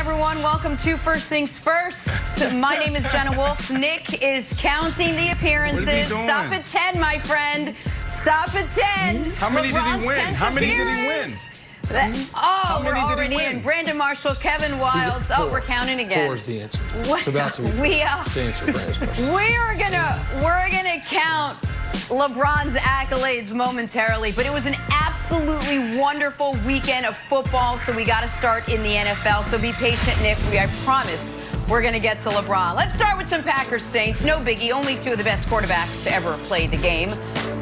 everyone. Welcome to First Things First. My name is Jenna Wolf. Nick is counting the appearances. Stop at 10, my friend. Stop at 10. How many did he win? How many did he win? We're already in. Brandon Marshall, Kevin Wilds. Oh, we're counting again. 4 is the answer. It's about to be 4. To answer Brandon's question. We're gonna count LeBron's accolades momentarily, but it was an absolutely wonderful weekend of football, so we got to start in the NFL. So be patient, Nick. I promise we're going to get to LeBron. Let's start with some Packers Saints. No biggie, only 2 of the best quarterbacks to ever play the game,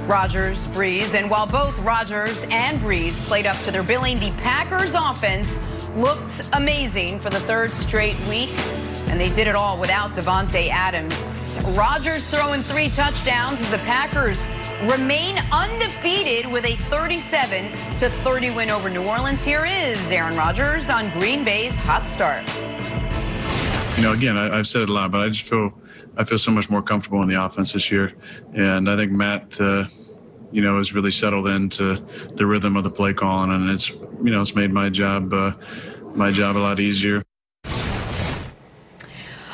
Rodgers, Breeze. And while both Rodgers and Breeze played up to their billing, the Packers offense looked amazing for the 3rd straight week, and they did it all without Davante Adams. Rodgers throwing 3 touchdowns as the Packers remain undefeated with a 37-30 win over New Orleans. Here is Aaron Rodgers on Green Bay's hot start. You know, again, I've said it a lot, but I feel so much more comfortable in the offense this year, and I think Matt, you know, has really settled into the rhythm of the play calling, and it's made my job a lot easier.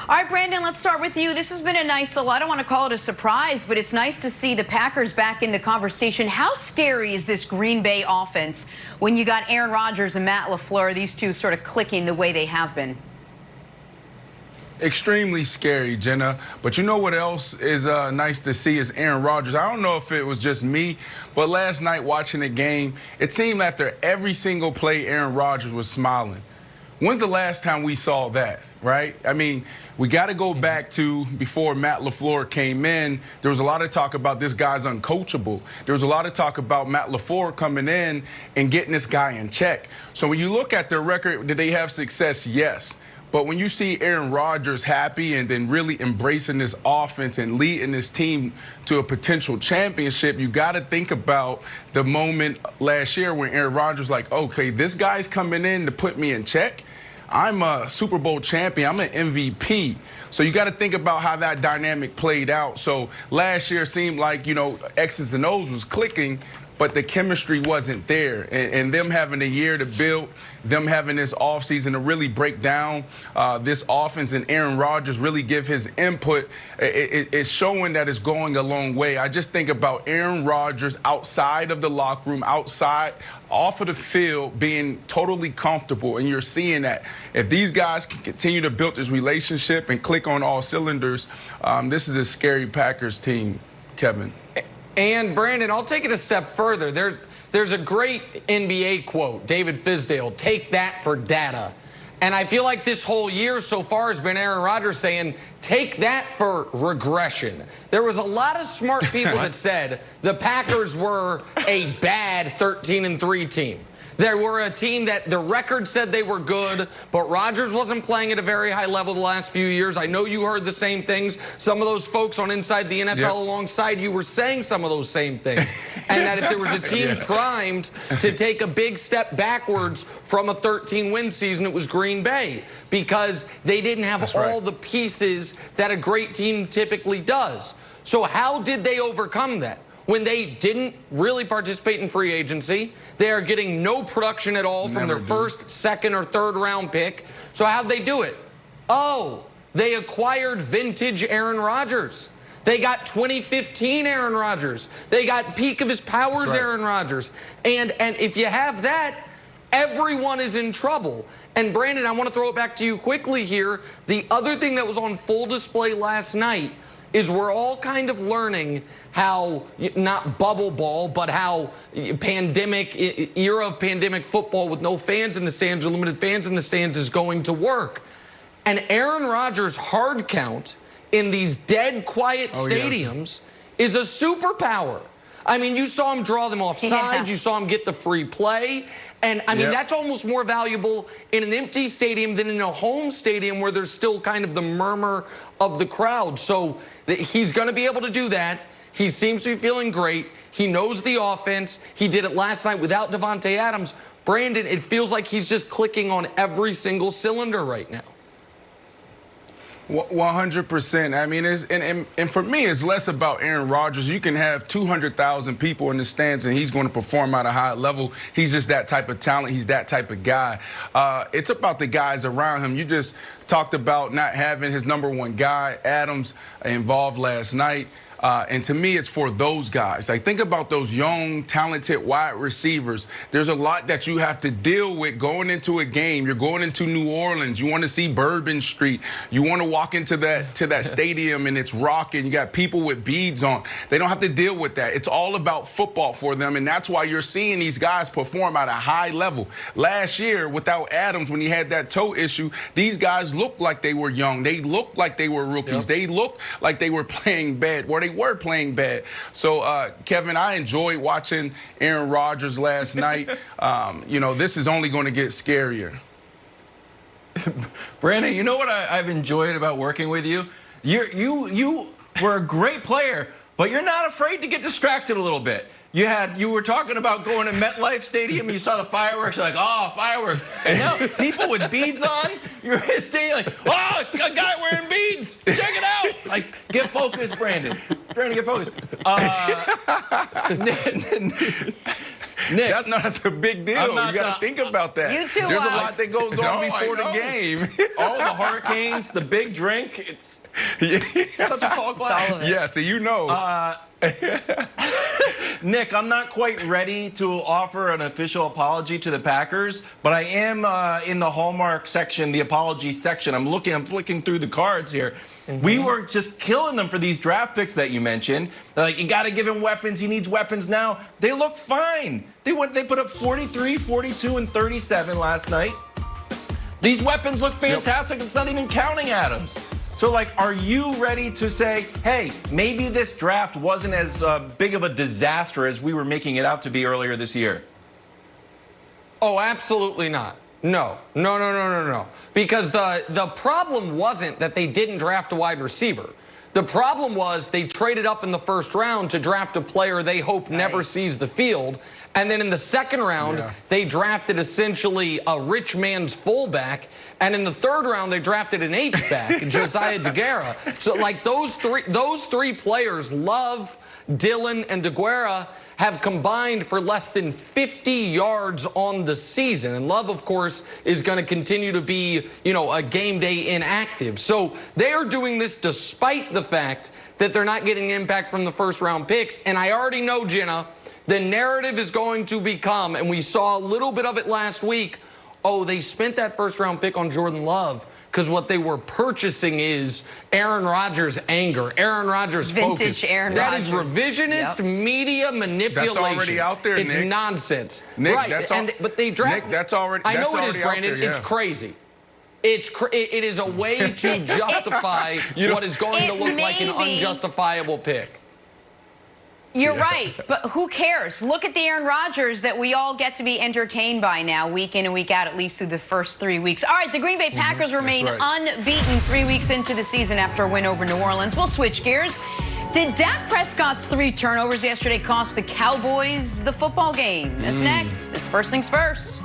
All right, Brandon, let's start with you. This has been a nice, I don't want to call it a surprise, but it's nice to see the Packers back in the conversation. How scary is this Green Bay offense when you got Aaron Rodgers and Matt LaFleur, these two sort of clicking the way they have been? Extremely scary, Jenna. But you know what else is nice to see is Aaron Rodgers. I don't know if it was just me, but last night watching the game, it seemed after every single play Aaron Rodgers was smiling. When's the last time we saw that, right? I mean, we got to go back to before Matt LaFleur came in. There was a lot of talk about this guy's uncoachable. There was a lot of talk about Matt LaFleur coming in and getting this guy in check. So when you look at their record, did they have success? Yes. But when you see Aaron Rodgers happy and then really embracing this offense and leading this team to a potential championship, you got to think about the moment last year when Aaron Rodgers was like, okay, this guy's coming in to put me in check. I'm a Super Bowl champion. I'm an MVP. So you got to think about how that dynamic played out. So last year seemed like, you know, X's and O's was clicking, but the chemistry wasn't there. And them having a year to build, them having this offseason to really break down this offense and Aaron Rodgers really give his input, it's showing that it's going a long way. I just think about Aaron Rodgers outside of the locker room, outside, off of the field, being totally comfortable. And you're seeing that. If these guys can continue to build this relationship and click on all cylinders, this is a scary Packers team, Kevin. And, Brandon, I'll take it a step further. There's a great NBA quote, David Fizdale, take that for data. And I feel like this whole year so far has been Aaron Rodgers saying, take that for regression. There was a lot of smart people that said the Packers were a bad 13-3 team. They were a team that the record said they were good, but Rodgers wasn't playing at a very high level the last few years. I know you heard the same things. Some of those folks on Inside the NFL alongside you were saying some of those same things. And that if there was a team primed to take a big step backwards from a 13-win season, it was Green Bay, because they didn't have all the pieces that a great team typically does. So how did they overcome that? When they didn't really participate in free agency, they are getting no production at all from their first, second, or third round pick. So how'd they do it? Oh, they acquired vintage Aaron Rodgers. They got 2015 Aaron Rodgers. They got peak of his powers Aaron Rodgers. And if you have that, everyone is in trouble. And Brandon, I want to throw it back to you quickly here. The other thing that was on full display last night is we're all kind of learning how, not bubble ball, but how era of pandemic football with no fans in the stands or limited fans in the stands is going to work. And Aaron Rodgers' hard count in these dead quiet stadiums is a superpower. I mean, you saw him draw them off sides. You saw him get the free play. And, I mean, that's almost more valuable in an empty stadium than in a home stadium where there's still kind of the murmur of the crowd. So he's going to be able to do that. He seems to be feeling great. He knows the offense. He did it last night without Davante Adams. Brandon, it feels like he's just clicking on every single cylinder right now. 100%. I mean, and for me, it's less about Aaron Rodgers. You can have 200,000 people in the stands, and he's going to perform at a high level. He's just that type of talent. He's that type of guy. It's about the guys around him. You just talked about not having his #1 guy, Adams, involved last night. And to me, it's for those guys. Like, think about those young, talented wide receivers. There's a lot that you have to deal with going into a game. You're going into New Orleans. You want to see Bourbon Street. You want to walk into that stadium and it's rocking. You got people with beads on. They don't have to deal with that. It's all about football for them, and that's why you're seeing these guys perform at a high level. Last year, without Adams, when he had that toe issue, these guys looked like they were young. They looked like they were rookies. Yep. They looked like they were playing bad. They were playing bad. So, Kevin, I enjoyed watching Aaron Rodgers last night. You know, this is only going to get scarier. Brandon, you know what I've enjoyed about working with you? You were a great player, but you're not afraid to get distracted a little bit. You were talking about going to MetLife Stadium and you saw the fireworks. You're like, oh, fireworks. And now people with beads on, you're at the stadium like, oh, a guy wearing beads. Check it out. Like, get focused, Brandon. Brandon, get focused. Nick. That's a big deal. You got to think about that. You too. There's a lot that goes on before the game. All the hurricanes, the big drink. It's such a tall glass. Yeah, so you know. Nick, I'm not quite ready to offer an official apology to the Packers, but I am in the Hallmark section, the apology section. I'm flicking through the cards here. Mm-hmm. We were just killing them for these draft picks that you mentioned. They're like, you got to give him weapons. He needs weapons now. They look fine. They put up 43, 42, and 37 last night. These weapons look fantastic. Yep. It's not even counting Adams. So, like, are you ready to say, hey, maybe this draft wasn't as big of a disaster as we were making it out to be earlier this year? Oh, absolutely not. No. Because the problem wasn't that they didn't draft a wide receiver. The problem was they traded up in the first round to draft a player they hope never sees the field. And then in the second round, they drafted essentially a rich man's fullback. And in the third round, they drafted an H-back, Josiah DeGuara. So, like, those three players, Love, Dillon, and DeGuara, have combined for less than 50 yards on the season. And Love, of course, is going to continue to be, you know, a game day inactive. So they are doing this despite the fact that they're not getting impact from the first-round picks. And I already know, Jenna, the narrative is going to become, and we saw a little bit of it last week, oh, they spent that first-round pick on Jordan Love because what they were purchasing is Aaron Rodgers' anger, Aaron Rodgers' vintage focus. Aaron that Rodgers. Is revisionist media manipulation. That's already out there, it's Nick. Nonsense. Nick, right. But they draft. Nick, that's already. I know that's it is, Brandon. There, yeah. It's crazy. It is a way to justify what is going to look like an unjustifiable pick. You're right, but who cares? Look at the Aaron Rodgers that we all get to be entertained by now, week in and week out, at least through the first 3 weeks. All right, the Green Bay Packers remain unbeaten 3 weeks into the season after a win over New Orleans. We'll switch gears. Did Dak Prescott's 3 turnovers yesterday cost the Cowboys the football game? That's next. It's First Things First.